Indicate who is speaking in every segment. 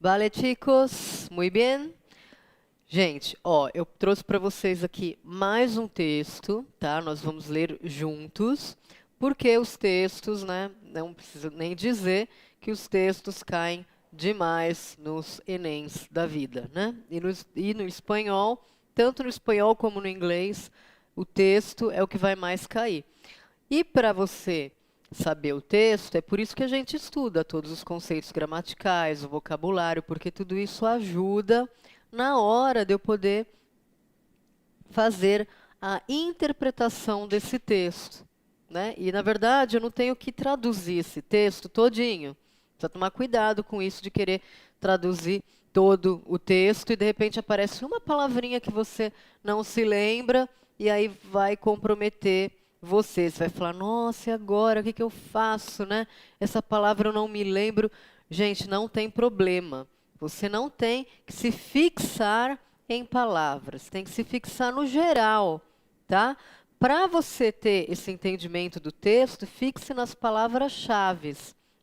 Speaker 1: Vale, chicos, muito bem. Gente, ó, eu trouxe para vocês aqui mais um texto, tá? Nós vamos ler juntos, porque os textos, né? Não preciso nem dizer que os textos caem demais nos Enems da vida, né? E no espanhol, tanto no espanhol como no inglês, o texto é o que vai mais cair. E para você saber o texto, é por isso que a gente estuda todos os conceitos gramaticais, o vocabulário, porque tudo isso ajuda na hora de eu poder fazer a interpretação desse texto, né? E, na verdade, eu não tenho que traduzir esse texto todinho. Precisa tomar cuidado com isso de querer traduzir todo o texto e, de repente, aparece uma palavrinha que você não se lembra e aí vai comprometer você. Você vai falar, nossa, e agora? O que que eu faço, né? Essa palavra eu não me lembro. Gente, não tem problema. Você não tem que se fixar em palavras, tem que se fixar no geral, tá? Para você ter esse entendimento do texto, fixe nas palavras-chave,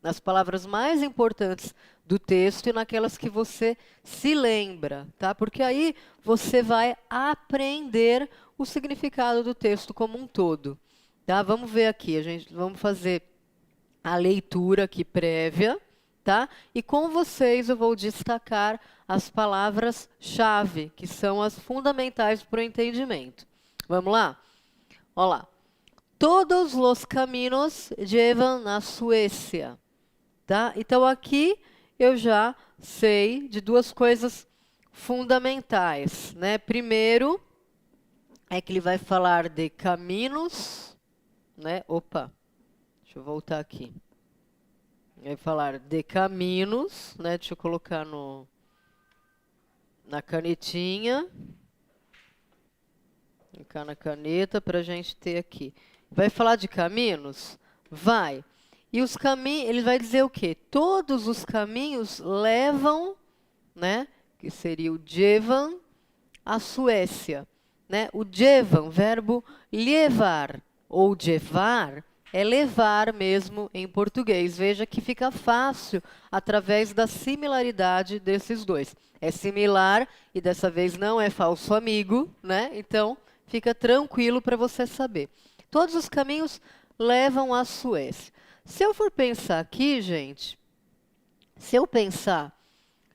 Speaker 1: nas palavras mais importantes do texto e naquelas que você se lembra, tá? Porque aí você vai aprender o significado do texto como um todo, tá? Vamos ver aqui, vamos fazer a leitura aqui prévia, tá? E com vocês eu vou destacar as palavras-chave, que são as fundamentais para o entendimento. Vamos lá? Olha lá. Todos os caminhos llevam à Suécia, tá? Então aqui eu já sei de duas coisas fundamentais, né? Primeiro é que ele vai falar de caminhos, né? Opa, deixa eu voltar aqui. Vai falar de caminhos, né? Deixa eu colocar na canetinha. Colocar na caneta para a gente ter aqui. Vai falar de caminhos? Vai. E os caminhos, ele vai dizer o quê? Todos os caminhos levam, né? Que seria o llevan, à Suécia, né? O llevan, verbo levar ou llevar, é levar mesmo em português. Veja que fica fácil através da similaridade desses dois. É similar e dessa vez não é falso amigo, né? Então, fica tranquilo para você saber. Todos os caminhos levam à Suécia. Se eu for pensar aqui, gente, se eu pensar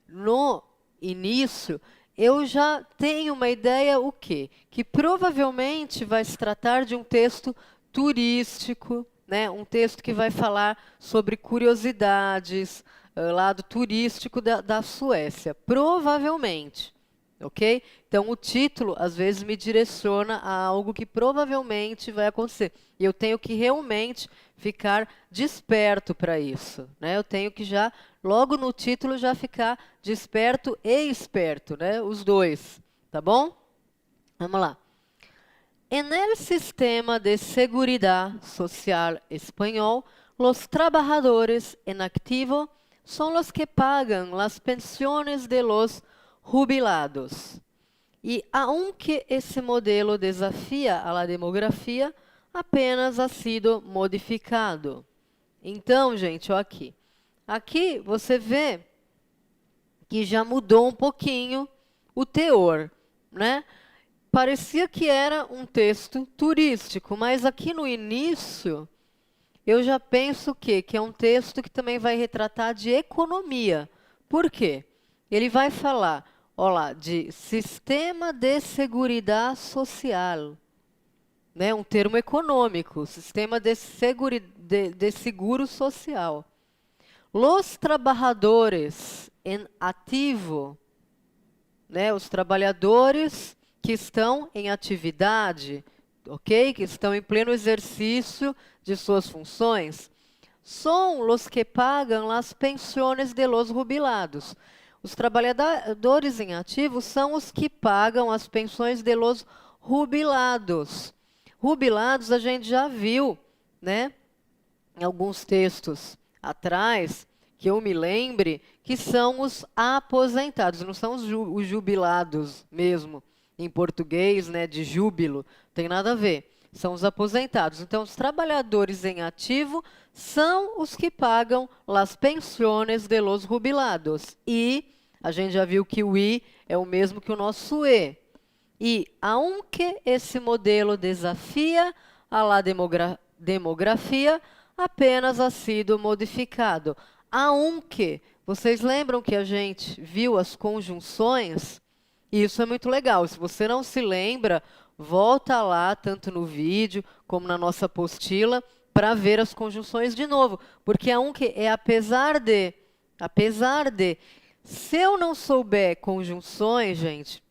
Speaker 1: no início, eu já tenho uma ideia o quê? Que provavelmente vai se tratar de um texto turístico, né? Um texto que vai falar sobre curiosidades, lado turístico da Suécia. Provavelmente, ok? Então, o título, às vezes, me direciona a algo que provavelmente vai acontecer. E eu tenho que realmente ficar desperto para isso, né? Eu tenho que já, logo no título, já ficar desperto e esperto, né? Os dois, tá bom? Vamos lá. En el sistema de seguridad social español, los trabajadores en activo son los que pagan las pensiones de los jubilados. E, aunque esse modelo desafia a la demografia, apenas ha sido modificado. Então, gente, ó aqui. Aqui você vê que já mudou um pouquinho o teor, né? Parecia que era um texto turístico, mas aqui no início eu já penso o quê? Que é um texto que também vai retratar de economia. Por quê? Ele vai falar, ó lá, de sistema de seguridade social, né? Um termo econômico, sistema de seguro social. Los trabajadores em ativo, né? Os trabalhadores que estão em atividade, ok? Que estão em pleno exercício de suas funções, são os que pagam as pensiones de los jubilados. Os trabalhadores em ativo são os que pagam as pensões de los jubilados. Jubilados a gente já viu, né? Em alguns textos atrás, que eu me lembre, que são os aposentados, não são os jubilados mesmo, em português, né, de júbilo, tem nada a ver. São os aposentados. Então, os trabalhadores em ativo são os que pagam las pensiones de los jubilados. E a gente já viu que o I é o mesmo que o nosso E. E, aunque esse modelo desafia a la demografia, apenas ha sido modificado. Aunque, vocês lembram que a gente viu as conjunções? Isso é muito legal. Se você não se lembra, volta lá, tanto no vídeo como na nossa apostila, para ver as conjunções de novo. Porque aunque é apesar de. Apesar de. Se eu não souber conjunções, gente,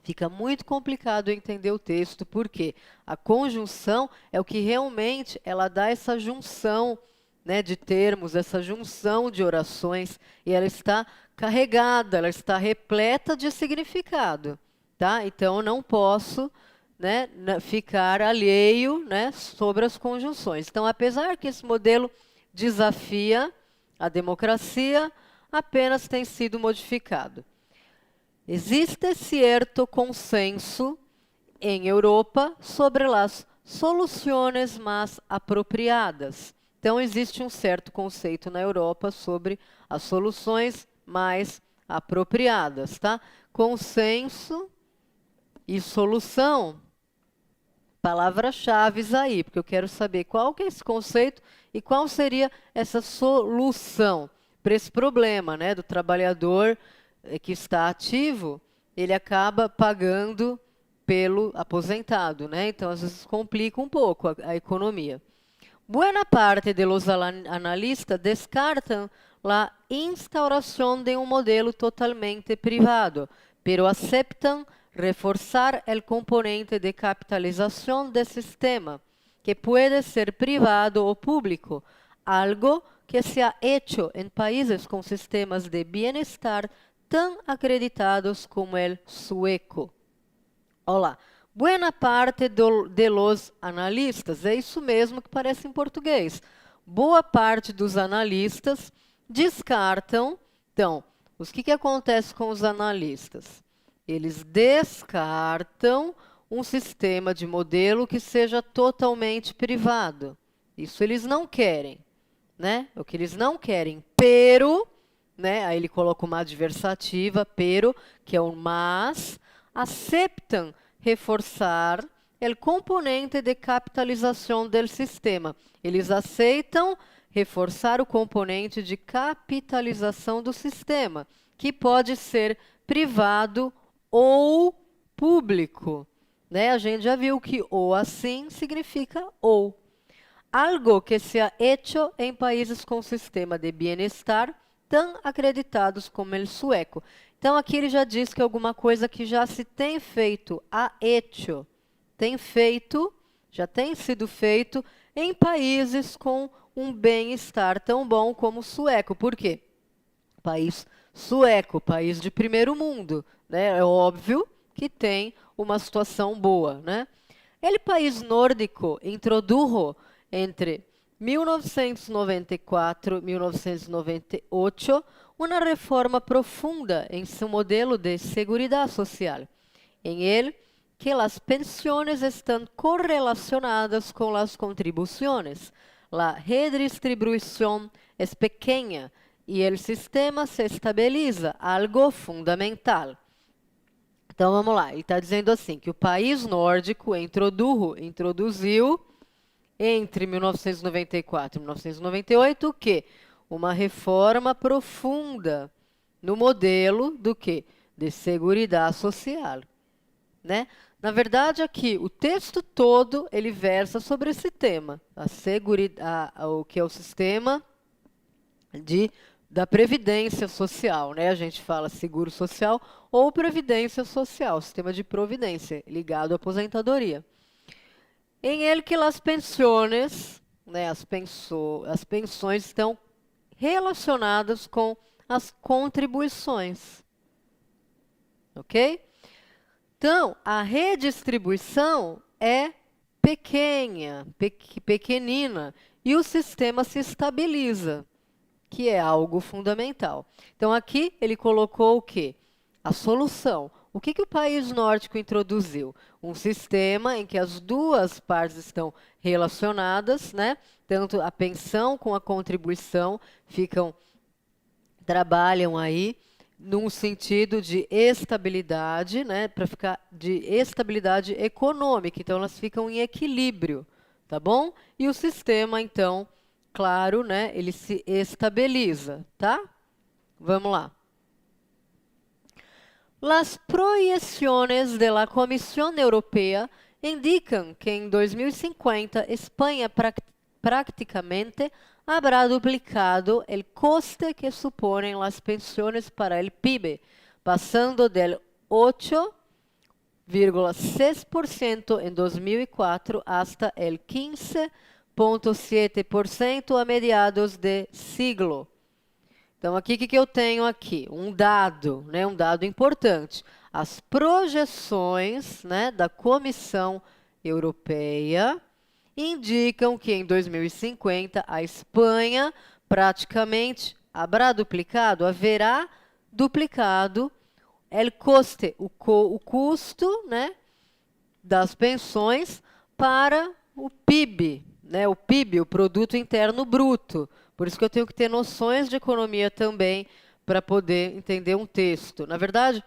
Speaker 1: fica muito complicado entender o texto, porque a conjunção é o que realmente ela dá essa junção, né, de termos, essa junção de orações, e ela está carregada, ela está repleta de significado, tá? Então, eu não posso, né, ficar alheio, né, sobre as conjunções. Então, apesar que esse modelo desafia a democracia, apenas tem sido modificado. Existe certo consenso em Europa sobre as soluções mais apropriadas. Então, existe um certo conceito na Europa sobre as soluções mais apropriadas, tá? Consenso e solução, palavras-chave aí, porque eu quero saber qual que é esse conceito e qual seria essa solução para esse problema, né, do trabalhador que está ativo, ele acaba pagando pelo aposentado, né? Então, às vezes, complica um pouco a economia. Buena parte de los analistas descartan la instauración de un modelo totalmente privado, pero aceptan reforzar el componente de capitalización del sistema, que puede ser privado o público, algo que se ha hecho en países con sistemas de bienestar tan acreditados como el sueco. Olá, buena parte de los analistas, é isso mesmo que parece em português. Boa parte dos analistas descartam. Então, o que acontece com os analistas? Eles descartam um sistema de modelo que seja totalmente privado. Isso eles não querem, né? É o que eles não querem, pero, né? Aí ele coloca uma adversativa, pero, que é um mas, aceptam reforçar o componente de capitalização do sistema. Eles aceitam reforçar o componente de capitalização do sistema, que pode ser privado ou público, né? A gente já viu que ou assim significa ou. Algo que se ha hecho em países com sistema de bienestar tão acreditados como o sueco. Então, aqui ele já diz que é alguma coisa que já se tem feito, ha hecho, tem feito, já tem sido feito em países com um bem-estar tão bom como o sueco. Por quê? País sueco, país de primeiro mundo, né? É óbvio que tem uma situação boa, né? El país nórdico introdujo entre 1994 e 1998 uma reforma profunda em seu modelo de seguridade social. Em ele, que as pensões estão correlacionadas com as contribuições. A redistribuição é pequena e o sistema se estabiliza, algo fundamental. Então, vamos lá. Ele está dizendo assim, que o país nórdico introduziu entre 1994 e 1998 o quê? Uma reforma profunda no modelo do quê? De seguridade social, né? Na verdade, aqui, o texto todo, ele versa sobre esse tema, o que é o sistema da previdência social, né? A gente fala seguro social ou previdência social, sistema de providência ligado à aposentadoria. Em ele que as pensões, né, as pensões estão relacionadas com as contribuições, ok? Então, a redistribuição é pequenina, e o sistema se estabiliza, que é algo fundamental. Então, aqui ele colocou o quê? A solução. O que o país nórdico introduziu? Um sistema em que as duas partes estão relacionadas, né? Tanto a pensão como a contribuição trabalham aí num sentido de estabilidade, né? Para ficar de estabilidade econômica. Então, elas ficam em equilíbrio, tá bom? E o sistema, então, claro, né? Ele se estabiliza, tá? Vamos lá. Las proyecciones de la Comisión Europea indican que en 2050 España prácticamente habrá duplicado el coste que suponen las pensiones para el PIB, pasando del 8,6% en 2004 hasta el 15,7% a mediados de siglo. Então, aqui, o que eu tenho aqui? Um dado, né? Um dado importante. As projeções, né, da Comissão Europeia indicam que em 2050 a Espanha praticamente haverá duplicado el coste, o custo, né, das pensões para o PIB, né, o PIB, o Produto Interno Bruto. Por isso que eu tenho que ter noções de economia também para poder entender um texto. Na verdade,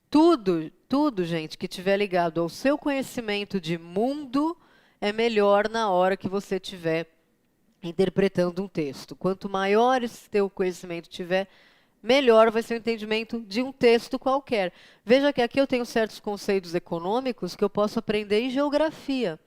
Speaker 1: tudo, gente, que tiver ligado ao seu conhecimento de mundo é melhor na hora que você estiver interpretando um texto. Quanto maior esse teu conhecimento tiver, melhor vai ser o entendimento de um texto qualquer. Veja que aqui eu tenho certos conceitos econômicos que eu posso aprender em geografia.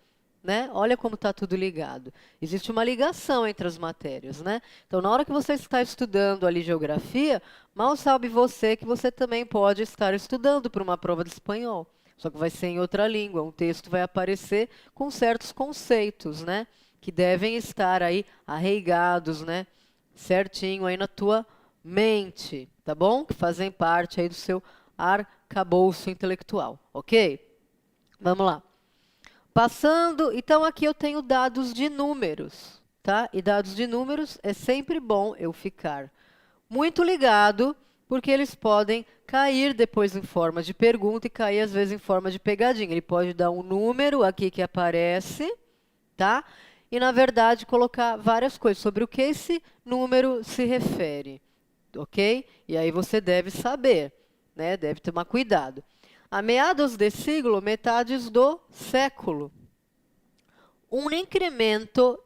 Speaker 1: Né? Olha como está tudo ligado. Existe uma ligação entre as matérias, né? Então, na hora que você está estudando ali geografia, mal sabe você que você também pode estar estudando para uma prova de espanhol. Só que vai ser em outra língua. Um texto vai aparecer com certos conceitos, né? Que devem estar aí arraigados, né? Certinho aí na tua mente, tá bom? Que fazem parte aí do seu arcabouço intelectual, ok? Vamos lá. Passando, então aqui eu tenho dados de números, tá? E dados de números é sempre bom eu ficar muito ligado, porque eles podem cair depois em forma de pergunta e cair às vezes em forma de pegadinha. Ele pode dar um número aqui que aparece, tá? E na verdade colocar várias coisas sobre o que esse número se refere, ok? E aí você deve saber, né? Deve tomar cuidado. A meados de siglo, metades do século, um incremento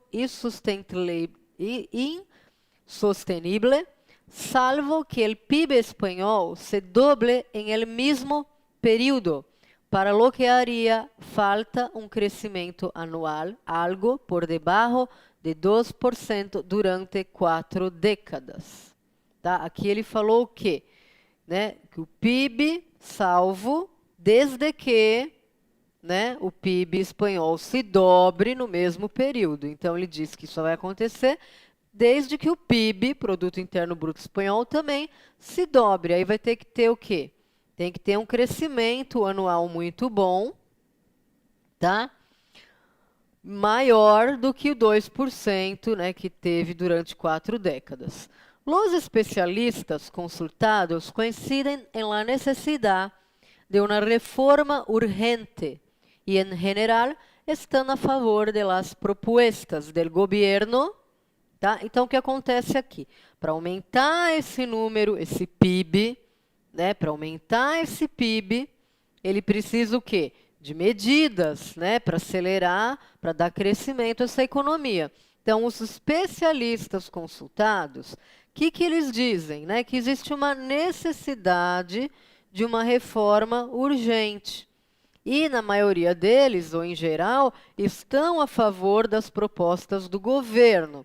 Speaker 1: insostenible, salvo que o PIB espanhol se doble em el mismo período, para lo que haría falta um crescimento anual, algo por debaixo de 2% durante 4 décadas. Tá? Aqui ele falou o quê? Né? Que o PIB salvo desde que, né, o PIB espanhol se dobre no mesmo período. Então, ele diz que isso vai acontecer desde que o PIB, Produto Interno Bruto Espanhol, também se dobre. Aí vai ter que ter o quê? Tem que ter um crescimento anual muito bom, tá? Maior do que o 2%, né, que teve durante 4 décadas. Los especialistas consultados coinciden en la necesidad de una reforma urgente y en general están a favor de las propuestas del gobierno. Tá? Então, o que acontece aqui? Para aumentar esse número, esse PIB, né? Para aumentar esse PIB, ele precisa o quê? De medidas, né? Para acelerar, para dar crescimento a essa economia. Então, os especialistas consultados, o que eles dizem? Né? Que existe uma necessidade de uma reforma urgente. E, na maioria deles, ou em geral, estão a favor das propostas do governo.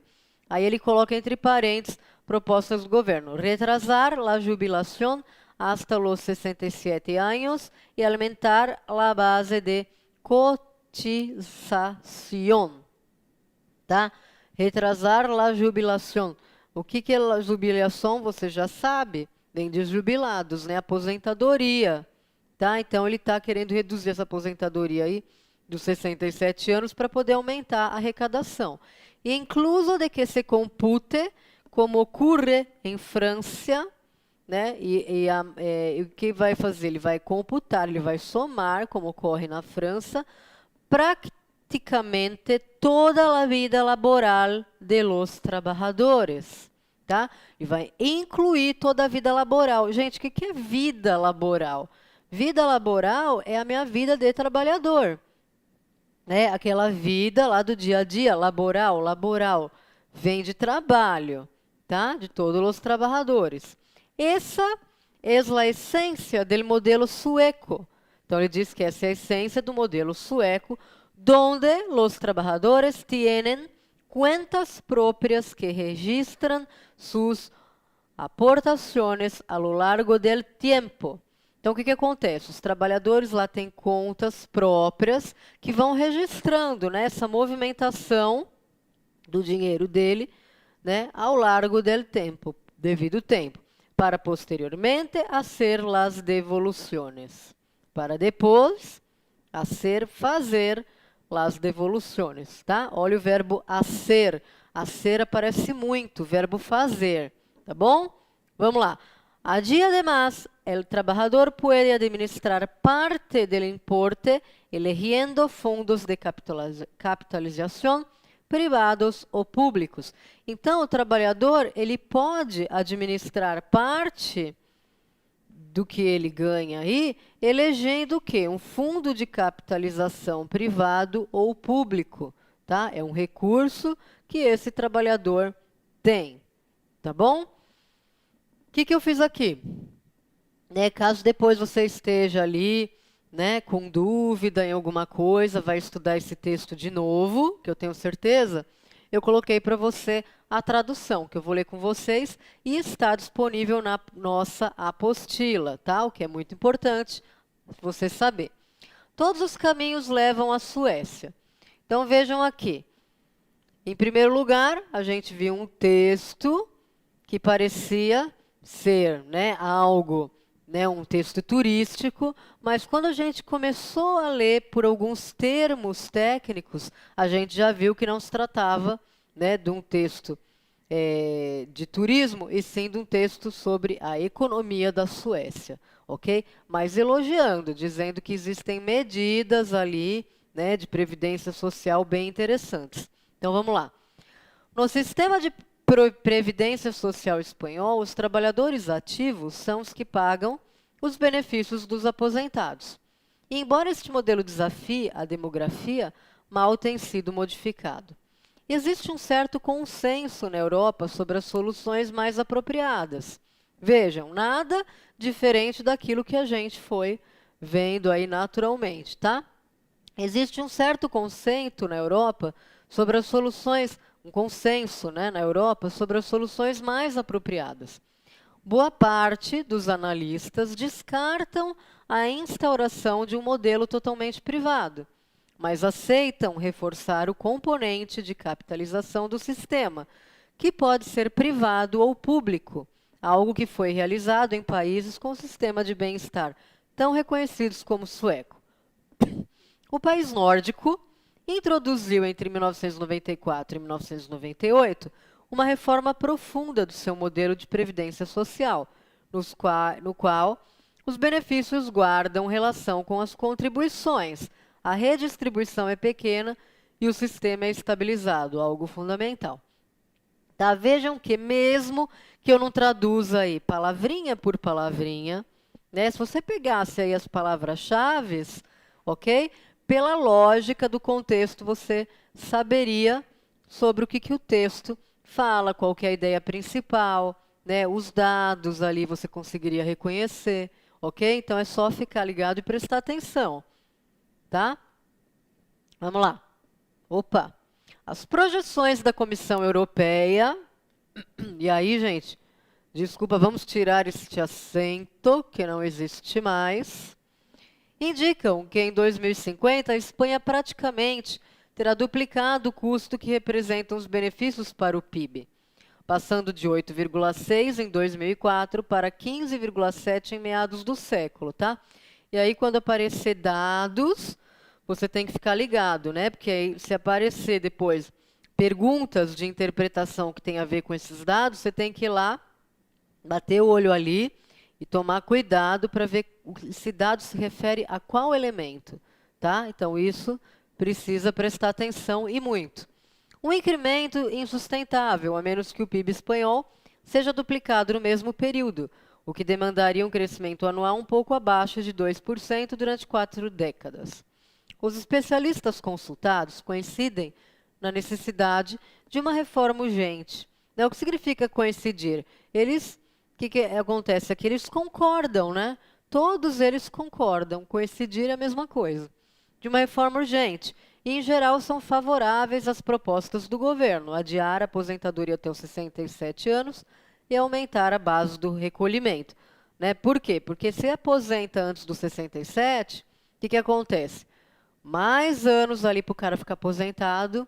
Speaker 1: Aí ele coloca entre parênteses propostas do governo. Retrasar la jubilación hasta los 67 años y aumentar la base de cotización. Tá? Retrasar la jubilación. O que é a jubilação? Você já sabe. Vem de jubilados, né? Aposentadoria. Tá? Então, ele está querendo reduzir essa aposentadoria aí dos 67 anos para poder aumentar a arrecadação. E incluso de que se compute, como ocorre em França, né? E o que vai fazer? Ele vai computar, ele vai somar, como ocorre na França, praticamente toda a vida laboral de los trabajadores, tá? E vai incluir toda a vida laboral. Gente, o que é vida laboral? Vida laboral é a minha vida de trabalhador, né? Aquela vida lá do dia a dia, laboral, vem de trabalho, tá? De todos os trabalhadores. Essa é a essência do modelo sueco. Então, ele diz que essa é a essência do modelo sueco, donde os trabalhadores tienen cuentas propias que registran sus aportaciones a lo largo del tiempo. Então, o que acontece? Os trabalhadores lá têm contas próprias que vão registrando, né, essa movimentação do dinheiro dele, né, ao largo del tempo, devido tempo, para posteriormente hacer las devoluciones. Para depois fazer las devoluciones, tá? Olha o verbo hacer. Hacer aparece muito, verbo fazer, tá bom? Vamos lá. Además, el trabajador puede administrar parte del importe eligiendo fondos de capitalización privados ou públicos. Então, o trabalhador ele pode administrar parte do que ele ganha aí, elegendo o quê? Um fundo de capitalização privado ou público, tá? É um recurso que esse trabalhador tem, tá bom? O que eu fiz aqui? Né, caso depois você esteja ali, né, com dúvida em alguma coisa, vai estudar esse texto de novo, que eu tenho certeza, eu coloquei para você a tradução, que eu vou ler com vocês, e está disponível na nossa apostila, tá? O que é muito importante você saber. Todos os caminhos levam à Suécia. Então, vejam aqui. Em primeiro lugar, a gente viu um texto que parecia ser, né, algo, né, um texto turístico, mas quando a gente começou a ler por alguns termos técnicos, a gente já viu que não se tratava, né, de um texto de turismo, e sim de um texto sobre a economia da Suécia, ok? Mas elogiando, dizendo que existem medidas ali, né, de previdência social bem interessantes. Então, vamos lá. No sistema de previdência social espanhol, os trabalhadores ativos são os que pagam os benefícios dos aposentados. E, embora este modelo desafie a demografia, mal tem sido modificado. Existe um certo consenso na Europa sobre as soluções mais apropriadas. Vejam, nada diferente daquilo que a gente foi vendo aí naturalmente, tá? Existe um certo consenso na Europa sobre as soluções, um consenso, né, na Europa sobre as soluções mais apropriadas. Boa parte dos analistas descartam a instauração de um modelo totalmente privado, mas aceitam reforçar o componente de capitalização do sistema, que pode ser privado ou público, algo que foi realizado em países com sistema de bem-estar tão reconhecidos como o sueco. O país nórdico introduziu entre 1994 e 1998 uma reforma profunda do seu modelo de previdência social, no qual os benefícios guardam relação com as contribuições, a redistribuição é pequena e o sistema é estabilizado, algo fundamental. Tá? Vejam que mesmo que eu não traduza aí palavrinha por palavrinha, né, se você pegasse aí as palavras-chave, ok? Pela lógica do contexto, você saberia sobre o que o texto fala, qual que é a ideia principal, né? Os dados ali você conseguiria reconhecer, ok? Então, é só ficar ligado e prestar atenção, tá? Vamos lá. Opa! As projeções da Comissão Europeia, e aí, gente, desculpa, vamos tirar este acento, que não existe mais, indicam que em 2050 a Espanha praticamente terá duplicado o custo que representam os benefícios para o PIB, passando de 8,6 em 2004 para 15,7 em meados do século, tá? E aí, quando aparecer dados, você tem que ficar ligado, né? Porque aí, se aparecer depois perguntas de interpretação que tem a ver com esses dados, você tem que ir lá Bater o olho ali e tomar cuidado para ver se dado se refere a qual elemento, tá? Então, isso precisa prestar atenção e muito. Um incremento insustentável, a menos que o PIB espanhol seja duplicado no mesmo período, o que demandaria um crescimento anual um pouco abaixo de 2% durante 4 décadas. Os especialistas consultados coincidem na necessidade de uma reforma urgente. O que significa coincidir? Que acontece aqui? Eles concordam, né? Todos eles concordam. Coincidir é a mesma coisa. De uma reforma urgente. E, em geral, são favoráveis às propostas do governo, adiar a aposentadoria até os 67 anos e aumentar a base do recolhimento. Né? Por quê? Porque se aposenta antes dos 67, o que acontece? Mais anos ali para o cara ficar aposentado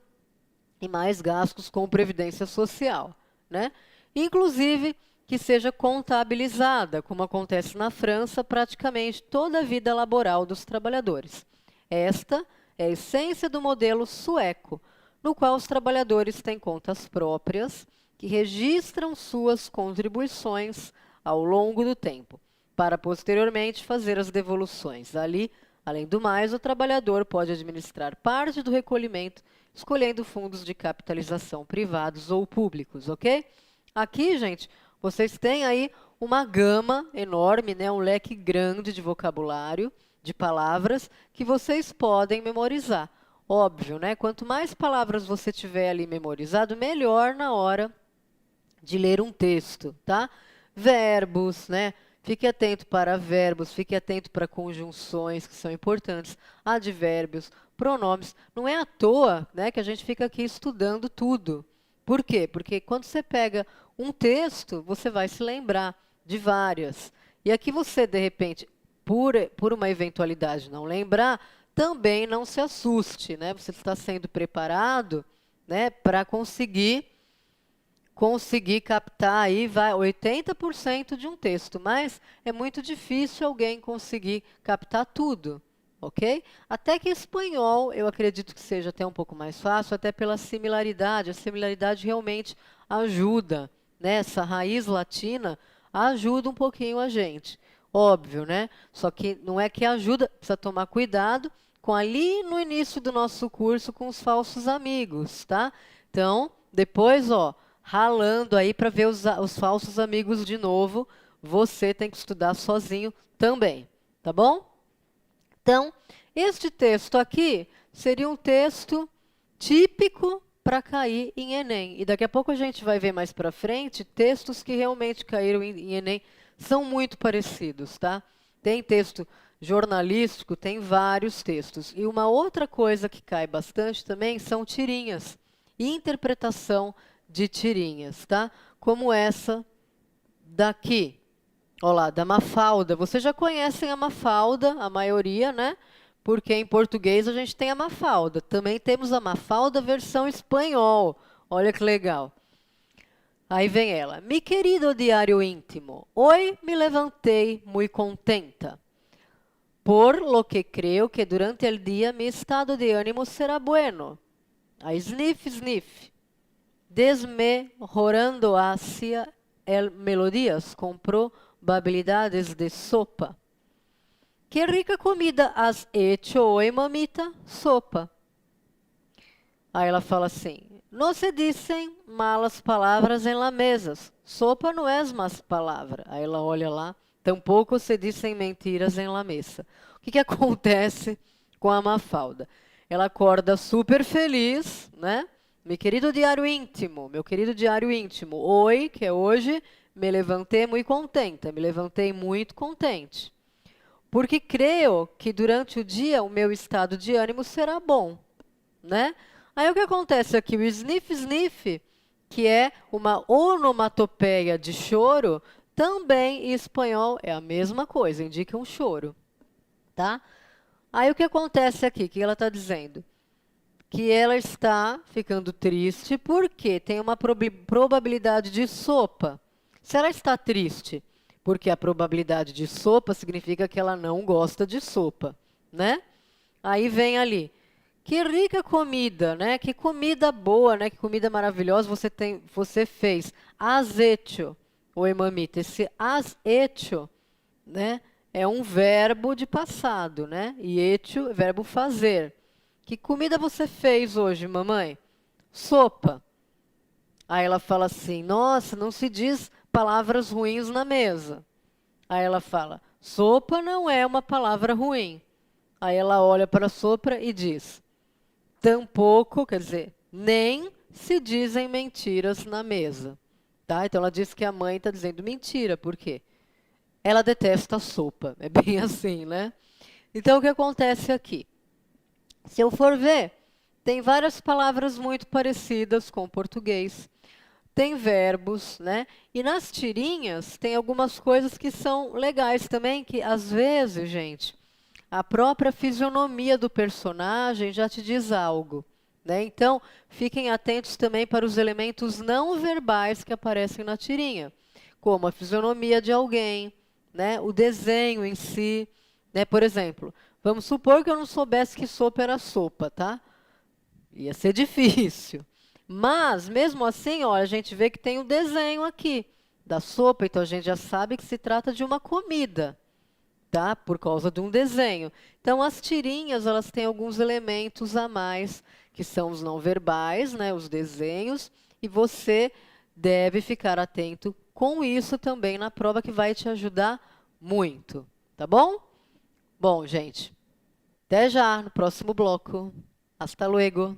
Speaker 1: e mais gastos com previdência social, né? Inclusive que seja contabilizada, como acontece na França, praticamente toda a vida laboral dos trabalhadores. Esta é a essência do modelo sueco, no qual os trabalhadores têm contas próprias que registram suas contribuições ao longo do tempo, para posteriormente fazer as devoluções. Ali, além do mais, o trabalhador pode administrar parte do recolhimento escolhendo fundos de capitalização privados ou públicos, ok? Aqui, gente, vocês têm aí uma gama enorme, né, um leque grande de vocabulário, de palavras, que vocês podem memorizar. Óbvio, né? Quanto mais palavras você tiver ali memorizado, melhor na hora de ler um texto, tá? Verbos, né? Fique atento para verbos, fique atento para conjunções que são importantes, advérbios, pronomes. Não é à toa, né, que a gente fica aqui estudando tudo. Por quê? Porque quando você pega um texto, você vai se lembrar de várias. E aqui você, de repente, por uma eventualidade não lembrar, também não se assuste, né? Você está sendo preparado, né, para conseguir captar aí 80% de um texto, mas é muito difícil alguém conseguir captar tudo, ok? Até que espanhol, eu acredito que seja até um pouco mais fácil, até pela similaridade. A similaridade realmente ajuda, né? Essa raiz latina ajuda um pouquinho a gente, óbvio, né? Só que não é que ajuda, precisa tomar cuidado com ali no início do nosso curso com os falsos amigos, tá? Então, depois, ó, ralando aí para ver os falsos amigos de novo, você tem que estudar sozinho também, tá bom? Então, este texto aqui seria um texto típico para cair em Enem. E daqui a pouco a gente vai ver mais para frente textos que realmente caíram em Enem, são muito parecidos, tá? Tem texto jornalístico, tem vários textos. E uma outra coisa que cai bastante também são tirinhas, interpretação de tirinhas, tá? Como essa daqui. Olha lá, da Mafalda. Vocês já conhecem a Mafalda, a maioria, né? Porque em português a gente tem a Mafalda. Também temos a Mafalda versão espanhol. Olha que legal. Aí vem ela. Mi querido diário íntimo, hoy me levantei muy contenta, por lo que creo que durante el día mi estado de ánimo será bueno. A sniff, sniff. Desmejorando hacia el melodías com probabilidades de sopa. Que rica comida has hecho hoy, mamita? Sopa. Aí ela fala assim, não se dizem malas palavras em la mesas. Sopa não é más palavra. Aí ela olha lá, tampouco se dizem mentiras em la mesa. O que acontece com a Mafalda? Ela acorda super feliz, né? Meu querido diário íntimo, meu querido diário íntimo. Oi, que é hoje, me levantei muito contente, me levantei muito contente. Porque creio que durante o dia o meu estado de ânimo será bom, né? Aí o que acontece aqui? O sniff, sniff, que é uma onomatopeia de choro, também em espanhol é a mesma coisa, indica um choro, tá? Aí o que acontece aqui? O que ela está dizendo? Que ela está ficando triste porque tem uma probabilidade de sopa. Se ela está triste porque a probabilidade de sopa significa que ela não gosta de sopa, né? Aí vem ali, que rica comida, né? Que comida boa, né? Que comida maravilhosa você fez. Has hecho. Oi, mamita. Esse has hecho, né, é um verbo de passado, né? E hecho é verbo fazer. Que comida você fez hoje, mamãe? Sopa. Aí ela fala assim: nossa, não se diz palavras ruins na mesa. Aí ela fala: sopa não é uma palavra ruim. Aí ela olha para a sopa e diz: tampouco, quer dizer, nem se dizem mentiras na mesa. Tá? Então ela diz que a mãe está dizendo mentira, por quê? Ela detesta a sopa. É bem assim, né? Então o que acontece aqui? Se eu for ver, tem várias palavras muito parecidas com o português. Tem verbos, né? E nas tirinhas tem algumas coisas que são legais também, que às vezes, gente, a própria fisionomia do personagem já te diz algo, né? Então, fiquem atentos também para os elementos não verbais que aparecem na tirinha, como a fisionomia de alguém, né? O desenho em si, né? Por exemplo, vamos supor que eu não soubesse que sopa era sopa, tá? Ia ser difícil. Mas, mesmo assim, olha, a gente vê que tem o desenho aqui da sopa, então a gente já sabe que se trata de uma comida, tá? Por causa de um desenho. Então, as tirinhas, elas têm alguns elementos a mais, que são os não verbais, né? Os desenhos, e você deve ficar atento com isso também na prova, que vai te ajudar muito, tá bom? Bom, gente, até já no próximo bloco. Hasta luego.